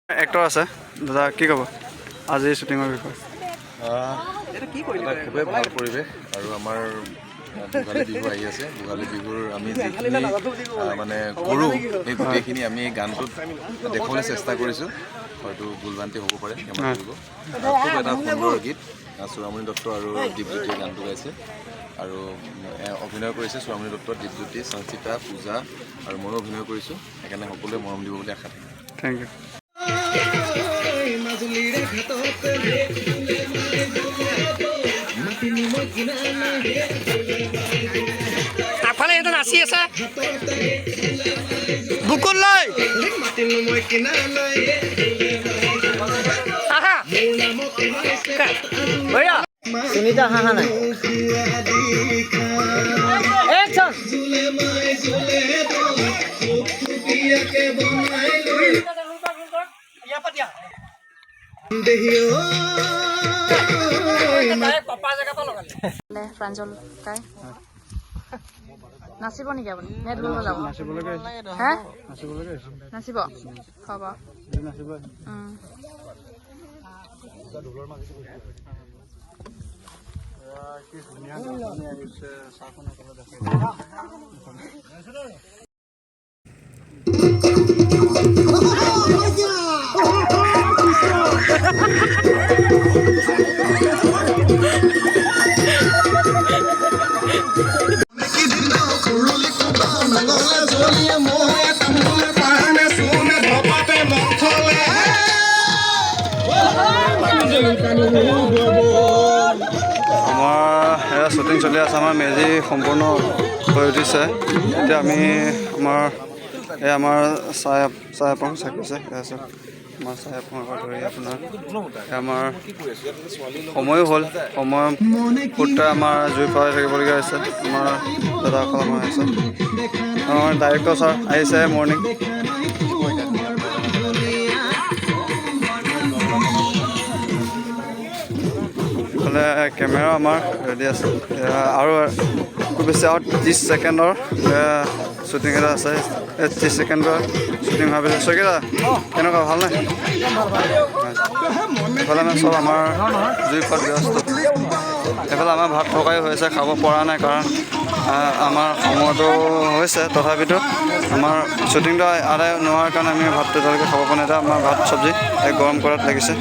actor আছে দাদা কি ক'ব আজি শ্বুটিঙৰ বিষয়ে খুবেই ভাল পৰিৱেশ আৰু আমাৰ ভোগালী বিহু আহি আছে ভোগালী বিহুৰ আমি যিখিনি মানে কৰোঁ সেই গোটেইখিনি আমি গানটোত দেখুৱাবলৈ চেষ্টা কৰিছোঁ হয়তো ভুলভ্ৰান্তি হ'ব পাৰে ক্ষমা কৰিব খুব এটা সুন্দৰ গীত চূড়ামণি দত্ত আৰু দীপজ্যোতিয়ে গানটো গাইছে আৰু অভিনয় কৰিছে চূড়ামণি দত্ত দীপজ্যোতি সংচিতা পূজা আৰু ময়ো অভিনয় কৰিছোঁ সেইকাৰণে সকলোৱে মৰম দিব বুলি আশা থাকিল থেংক ইউ আগফালে এটা নাচি আছে বুকুল লৈ সুনিতা হাহা নাই একজন প্ৰাঞ্জল কাই নাচিব নেকি আপুনি নে ঢোল বজাব নাচিব হ'ব আমাৰ এয়া শ্বুটিং চলি আছে আমাৰ মেজি সম্পূৰ্ণ হৈ উঠিছে এতিয়া আমি আমাৰ চাই আপং চাকিছে আমাৰ চাই আপঙৰ পৰা ধৰি আপোনাৰ আমাৰ সময়ো হ'ল সময় ফুটতে আমাৰ জুই পাই থাকিবলগীয়া হৈছে আমাৰ দাদাসকল আমাৰ আহিছে আমাৰ ডাইৰেক্টৰ ছাৰ আহিছে মৰ্ণিং ইফালে কেমেৰা আমাৰ ৰেডি আছে আৰু খুব বেছি আৰু 30 ছেকেণ্ডৰ শ্বুটিং এটা আছে 30 ছেকেণ্ডৰ শ্বুটিং হোৱাৰ পিছত চকেইটা কেনেকুৱা ভালনে এইফালে আমি চব আমাৰ জুই পাত ব্যস্ত এইফালে আমাৰ ভাত তৰকাৰী হৈছে খাব পৰা নাই কাৰণ আমাৰ সময়টো হৈছে তথাপিতো আমাৰ শ্বুটিংটো আদায় নোহোৱাৰ কাৰণে আমি ভাতটো এতিয়ালৈকে খাব পৰা নাই এতিয়া আমাৰ ভাত চব্জি গৰম কৰাত লাগিছে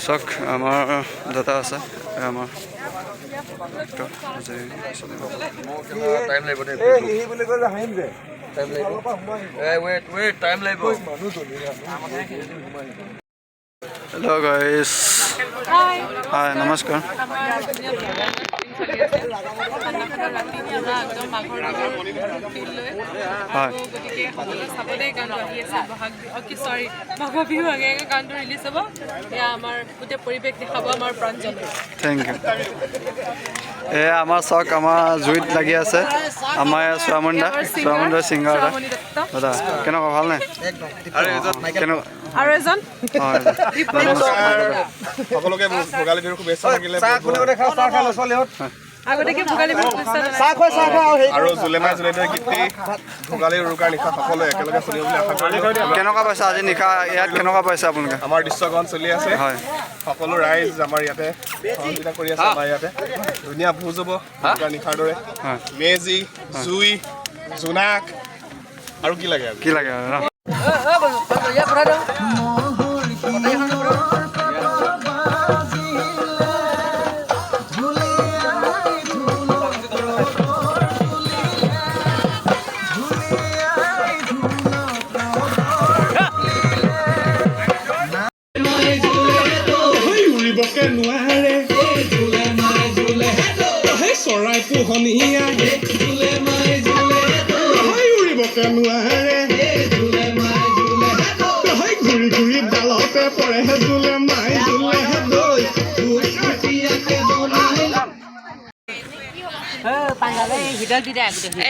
চাওক আমাৰ দাদা আছে আমাৰ হেল্ল' গাইছ হাই নমস্কাৰ মাঘৰ বিহু আগে আগে গানটো ৰিলিজ হ'ব এয়া আমাৰ গোটেই পৰিৱেশ দেখাব আমাৰ প্ৰাঞ্জল থেংক ইউ এয়া আমাৰ চাওক আমাৰ জুইত লাগি আছে আমাৰ চূড়ামণিদাৰ ছিংগাৰ দাদা কেনেকুৱা ভালনে কেনেকুৱা আৰু এজন সকলোকে ভোগালী বিহুৰ শুভেচ্ছা থাকিলে আগতীয়াকে ভোগালী বিহু আৰু জুলেমাই জুলেমাই গীতটি ভোগালী উৰুকাৰ নিশা সকলোৱে একেলগে চলিব বুলি আশা কৰিলোঁ কেনেকুৱা পাইছে আজি নিশা ইয়াত কেনেকুৱা পাইছে আপোনালোকে আমাৰ দৃশ্যগ্ৰহণ চলি আছে হয় সকলো ৰাইজ আমাৰ ইয়াতে সহযোগিতা কৰি আছে আমাৰ ইয়াতে ধুনীয়া ভোজ হ'ব উৰুকাৰ নিশাৰ দৰে মেজি জুই জোনাক আৰু কি লাগে আৰু চৰাই পোহনীয়া উৰিবকে নোৱাৰে ঘূৰি ঘূৰি ডালতে পৰে জোলে মাই জোলে দৈ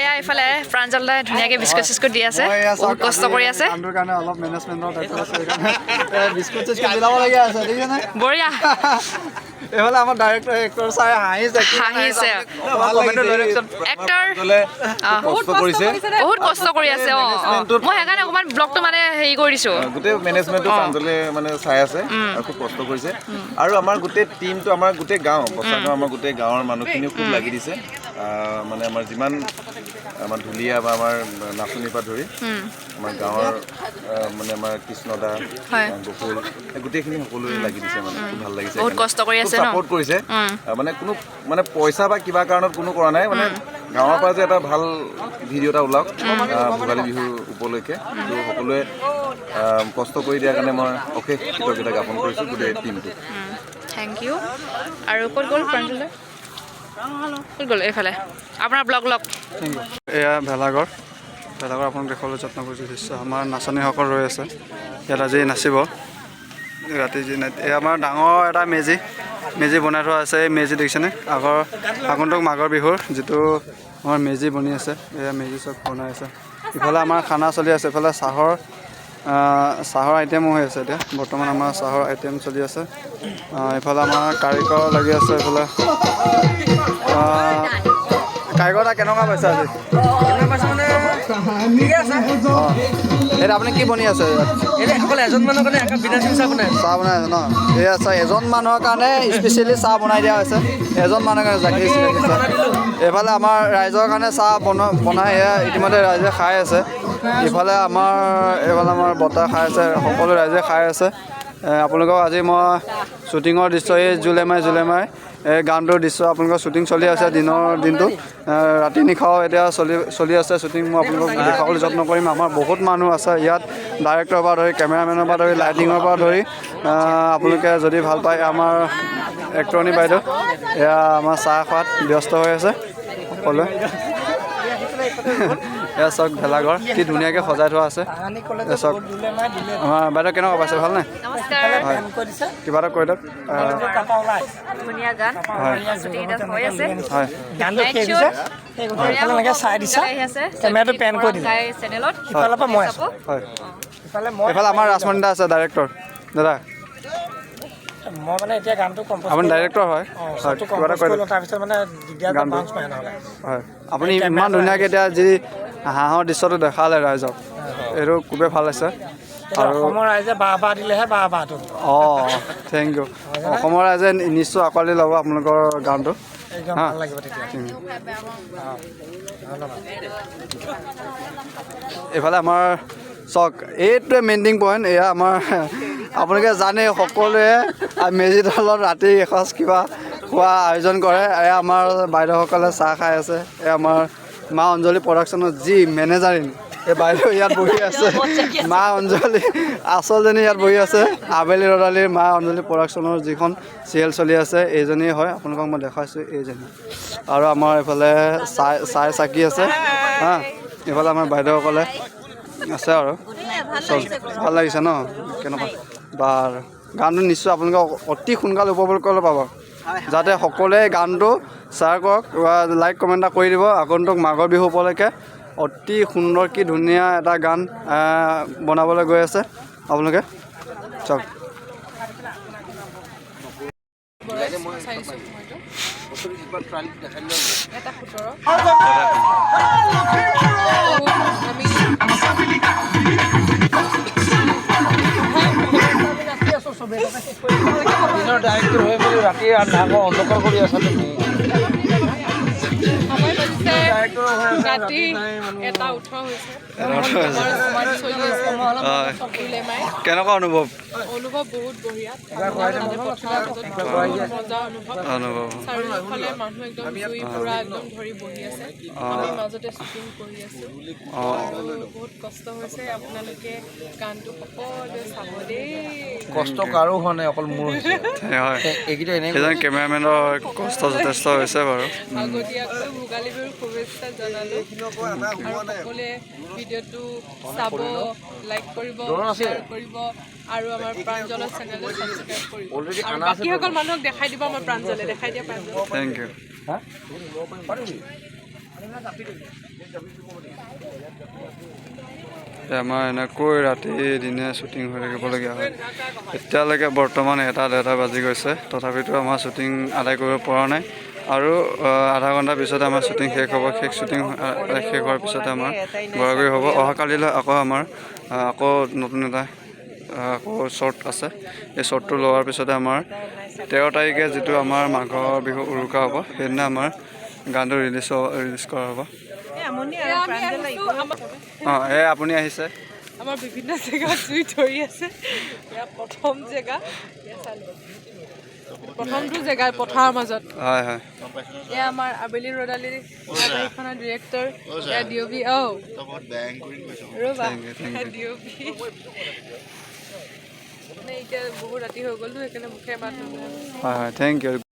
এয়া এইফালে প্ৰাঞ্জল দাই ধুনীয়াকৈ বিস্কুট চিস্কুট দি আছে বহুত কষ্ট কৰি আছে অলপ মেনেজমেণ্টৰ দায়িত্ব আছে বিস্কুট চিস্কুট বিলাব লগীয়া আছে ঠিক আছে বঢ়িয়া এইফালে আমাৰ ডাইৰেক্টৰ এক্টৰ চাই হাঁহিছে এক্টৰ কষ্ট কৰিছে বহুত কষ্ট কৰি আছে মই সেইকাৰণে অকণমান ব্লগটো মানে হেৰি কৰি দিছোঁ গোটেই মেনেজমেণ্টটো প্ৰাঞ্জলে মানে চাই আছে আৰু খুব কষ্ট কৰিছে আৰু আমাৰ গোটেই টিমটো আমাৰ গোটেই গাঁও বচাগাঁও আমাৰ গোটেই গাঁৱৰ মানুহখিনিও খুব লাগি দিছে মানে আমাৰ যিমান আমাৰ ঢুলীয়া বা আমাৰ নাচনীৰ পৰা ধৰি আমাৰ গাঁৱৰ মানে আমাৰ কৃষ্ণদা গকুল গোটেইখিনি সকলোৱে লাগি দিছে মানে খুব ভাল লাগিছে বহুত কষ্ট কৰি আছে ছাপোৰ্ট কৰিছে মানে কোনো মানে পইচা বা কিবা কাৰণত কোনো কৰা নাই মানে গাঁৱৰ পৰা যে এটা ভাল ভিডিঅ' এটা ওলাওক ভোগালী বিহুৰ উপলক্ষে তো সকলোৱে কষ্ট কৰি দিয়াৰ কাৰণে মই অশেষ কৃতজ্ঞতা জ্ঞাপন কৰিছোঁ গোটেই টিমটো থেংক ইউ আৰু ক'ত গ'ল প্ৰাঞ্জলে ক'ত গ'ল এইফালে আপোনাৰ ব্লগ এয়া ভেলাঘৰ আপোনাক দেখুৱাবলৈ যত্ন কৰিছোঁ দৃশ্য আমাৰ নাচনীসকল ৰৈ আছে ইয়াত আজি নাচিব ৰাতি যি এয়া আমাৰ ডাঙৰ এটা মেজি বনাই থোৱা আছে এই মেজি দেখিছেনে আগন্তুক মাঘৰ বিহুৰ যিটো আমাৰ মেজি বনি আছে এয়া মেজি চব বনাই আছে ইফালে আমাৰ খানা চলি আছে ইফালে চাহৰ আইটেমো হৈ আছে এতিয়া বৰ্তমান আমাৰ চাহৰ আইটেম চলি আছে ইফালে আমাৰ কাৰিকৰ লাগি আছে ইফালে কাৰিকৰ এটা কেনেকুৱা পাইছে আজি এতিয়া আপুনি কি বনি আছে এজন মানুহৰ কাৰণে চাহ বনাই চাহ বনাই আছে ন এয়া চাহ এজন মানুহৰ কাৰণে স্পেচিয়েলি চাহ বনাই দিয়া হৈছে এজন মানুহৰ কাৰণে জাকি এইফালে আমাৰ ৰাইজৰ কাৰণে চাহ বনাই এয়া ইতিমধ্যে ৰাইজে খাই আছে এইফালে আমাৰ বতাহ খাই আছে সকলো ৰাইজে খাই আছে আপোনালোকক আজি মই শ্বুটিঙৰ দৃশ্য এই জুলেমাই এই গানটোৰ দৃশ্য আপোনালোকৰ শ্বুটিং চলি আছে দিনটো ৰাতি নিশাও এতিয়া চলি আছে শ্বুটিং মই আপোনালোকক দেখাবলৈ যত্ন কৰিম আমাৰ বহুত মানুহ আছে ইয়াত ডাইৰেক্টৰৰ পৰা ধৰি কেমেৰামেনৰ পৰা ধৰি লাইটিঙৰ পৰা ধৰি আপোনালোকে যদি ভাল পায় আমাৰ এক্টৰণী বাইদেউ এয়া আমাৰ চাহ খোৱাত ব্যস্ত হৈ আছে সকলোৱে এয়া চাওক ভেলাঘৰ কি ধুনীয়াকৈ সজাই থোৱা আছে এয়া চাওক আমাৰ বাইদেউ কেনেকুৱা পাইছে ভালনে হয় কিবা এটা কৈ দিয়ক ধুনীয়া গান হৈ আছে হয় কেমেৰাটো পেন কৰি দিলে চেনেলত ইফালৰ পৰা মই হয় এইফালে আমাৰ ৰাজমণি দা আছে ডাইৰেক্টৰ দাদা মই মানে এতিয়া গানটো কম্প'জ আপুনি ডাইৰেক্টৰ হয় কিবা এটা কৈ দিয়ক তাৰপিছত মানে গানটো হয় আপুনি ইমান ধুনীয়াকৈ এতিয়া যি হাঁহৰ দৃশ্যটো দেখালে ৰাইজক এইটো খুবেই ভাল হৈছে আৰু অসমৰ ৰাইজে বাহ দিলেহে বাহটো থেংক ইউ অসমৰ ৰাইজে নিশ্চয় আঁকোৱালি ল'ব আপোনালোকৰ গানটো একদম ভাল লাগিব তেতিয়া এইফালে আমাৰ চাওক এইটোৱে মেইন পইণ্ট এয়া আমাৰ আপোনালোকে জানে সকলোৱে মেজি তলত ৰাতি এসাঁজ কিবা খোৱা আয়োজন কৰে এয়া আমাৰ বাইদেউসকলে চাহ খাই আছে এয়া আমাৰ মা অঞ্জলি প্ৰডাকশ্যনৰ যি মেনেজাৰিন এই বাইদেউ ইয়াত বহি আছে মা অঞ্জলি আচলজনী ইয়াত বহি আছে আবেলি ৰদালিৰ মা অঞ্জলি প্ৰডাকশ্যনৰ যিখন চিৰিয়েল চলি আছে এইজনী হয় আপোনালোকক মই দেখাইছোঁ এইজনী আৰু আমাৰ এইফালে চাকি আছে এইফালে আমাৰ বাইদেউসকলে আছে আৰু চব ভাল লাগিছে ন কেনেকুৱা বাৰু গানটো নিশ্চয় আপোনালোকে অতি সোনকালে উপভোগ কৰিব পাব যাতে সকলোৱে গানটো শ্বেয়াৰ কৰক বা লাইক কমেণ্ট এটা কৰি দিব আগন্তুক মাঘৰ বিহু উপলক্ষে অতি সুন্দৰ কি ধুনীয়া এটা গান বনাবলৈ গৈ আছে আপোনালোকে চাওক ডাইৰেক্টৰ হৈ মেলি ৰাতি অন্ধকাৰ কৰি আছা তুমি ৰাতি 1:18 হৈছে কেনেকুৱা অনুভৱ বহুত বঢ়িয়া চাৰিওফালে মানুহ একদম জুই পুৰা একদম ধৰি বহি আছে আমি মাজতে শ্বুটিং কৰি আছো বহুত কষ্ট হৈছে আপোনালোকে গানটো সকলোৱে চাব দেই কষ্ট কাৰো হোৱা নাই অকল মোৰ সেইজন কেমেৰামেনৰ কষ্ট যথেষ্ট হৈছে বাৰু আগতীয়াকৈ ভোগালী বিহুৰ শুভেচ্ছা জনালো আৰু সকলোৱে ভিডিঅ'টো চাব লাইক কৰিব শ্বেয়াৰ কৰিব আৰু আমাৰ প্ৰাঞ্জলৰ চেনেলটো ছাবস্ক্ৰাইব কৰিব আৰু বাকীসকল মানুহক দেখাই দিব আমাৰ প্ৰাঞ্জলে দেখাই দিয়া প্ৰাঞ্জলে থেংক ইউ আমাৰ এনেকৈ ৰাতি দিনে শ্বুটিং হৈ থাকিবলগীয়া হয় এতিয়ালৈকে বৰ্তমান 1:30 বাজি গৈছে তথাপিতো আমাৰ শ্বুটিং আদায় কৰিব পৰা নাই আৰু আধা ঘণ্টাৰ পিছতে আমাৰ শ্বুটিং শেষ হ'ব শ্বুটিং শেষ হোৱাৰ পিছতে আমাৰ ঘূৰা-ঘূৰি হ'ব অহাকালিলৈ আকৌ আমাৰ আকৌ নতুন এটা আকৌ শ্বৰ্ট আছে এই শ্বৰ্টটো লোৱাৰ পিছতে আমাৰ 13 তাৰিখে যিটো আমাৰ মাঘৰ বিহু উৰুকা হ'ব সেইদিনা আমাৰ গানটো ৰিলিজ কৰা হ'ব এই আপুনি আহিছে আমাৰ বিভিন্ন জেগা জুই ধৰি আছে এয়া প্ৰথম জেগা প্ৰথমটো জেগা পথাৰৰ মাজত হয় হয় এয়া আমাৰ আবেলি ৰদালিৰ ধাৰাবাহিকখনৰ ডিৰেক্টৰ এয়া ডিঅ'পি ৰ'বা ডিঅ'পি মানে এতিয়া বহুত ৰাতি হৈ গ'লতো সেইকাৰণে মুখে মাত নোলায় হয় হয় থেংক ইউ